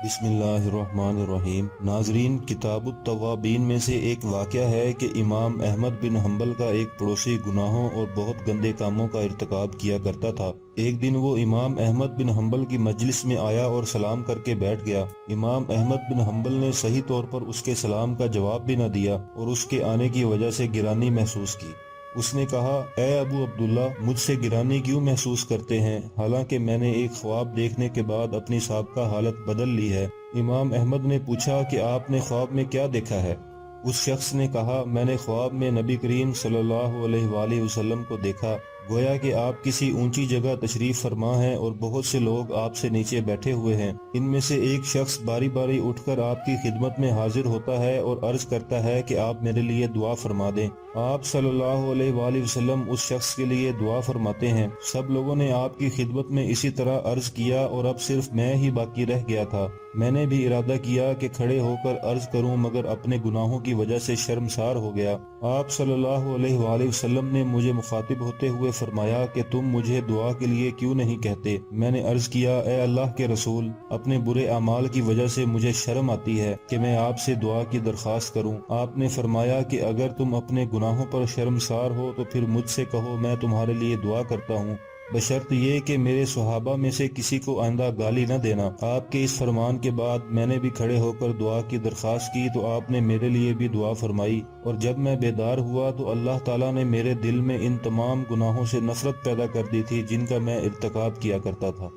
بسم اللہ الرحمن الرحیم۔ ناظرین، کتاب التوابین میں سے ایک واقعہ ہے کہ امام احمد بن حنبل کا ایک پڑوسی گناہوں اور بہت گندے کاموں کا ارتکاب کیا کرتا تھا۔ ایک دن وہ امام احمد بن حنبل کی مجلس میں آیا اور سلام کر کے بیٹھ گیا۔ امام احمد بن حنبل نے صحیح طور پر اس کے سلام کا جواب بھی نہ دیا اور اس کے آنے کی وجہ سے گرانی محسوس کی۔ اس نے کہا، اے ابو عبداللہ، مجھ سے گرانی کیوں محسوس کرتے ہیں، حالانکہ میں نے ایک خواب دیکھنے کے بعد اپنی سابقہ حالت بدل لی ہے۔ امام احمد نے پوچھا کہ آپ نے خواب میں کیا دیکھا ہے؟ اس شخص نے کہا، میں نے خواب میں نبی کریم صلی اللہ علیہ وآلہ وسلم کو دیکھا، گویا کہ آپ کسی اونچی جگہ تشریف فرما ہیں اور بہت سے لوگ آپ سے نیچے بیٹھے ہوئے ہیں۔ ان میں سے ایک شخص باری باری اٹھ کر آپ کی خدمت میں حاضر ہوتا ہے اور عرض کرتا ہے کہ آپ میرے لیے دعا فرما دیں۔ آپ صلی اللہ علیہ وآلہ وسلم اس شخص کے لیے دعا فرماتے ہیں۔ سب لوگوں نے آپ کی خدمت میں اسی طرح عرض کیا اور اب صرف میں ہی باقی رہ گیا تھا۔ میں نے بھی ارادہ کیا کہ کھڑے ہو کر عرض کروں، مگر اپنے گناہوں کی وجہ سے شرمسار ہو گیا۔ آپ صلی اللہ علیہ وآلہ وسلم نے مجھے مخاطب ہوتے ہوئے فرمایا کہ تم مجھے دعا کے لیے کیوں نہیں کہتے؟ میں نے عرض کیا، اے اللہ کے رسول، اپنے برے اعمال کی وجہ سے مجھے شرم آتی ہے کہ میں آپ سے دعا کی درخواست کروں۔ آپ نے فرمایا کہ اگر تم اپنے گناہوں پر شرمسار ہو تو پھر مجھ سے کہو، میں تمہارے لیے دعا کرتا ہوں، بشرط یہ کہ میرے صحابہ میں سے کسی کو آئندہ گالی نہ دینا۔ آپ کے اس فرمان کے بعد میں نے بھی کھڑے ہو کر دعا کی درخواست کی تو آپ نے میرے لیے بھی دعا فرمائی، اور جب میں بیدار ہوا تو اللہ تعالیٰ نے میرے دل میں ان تمام گناہوں سے نفرت پیدا کر دی تھی جن کا میں ارتکاب کیا کرتا تھا۔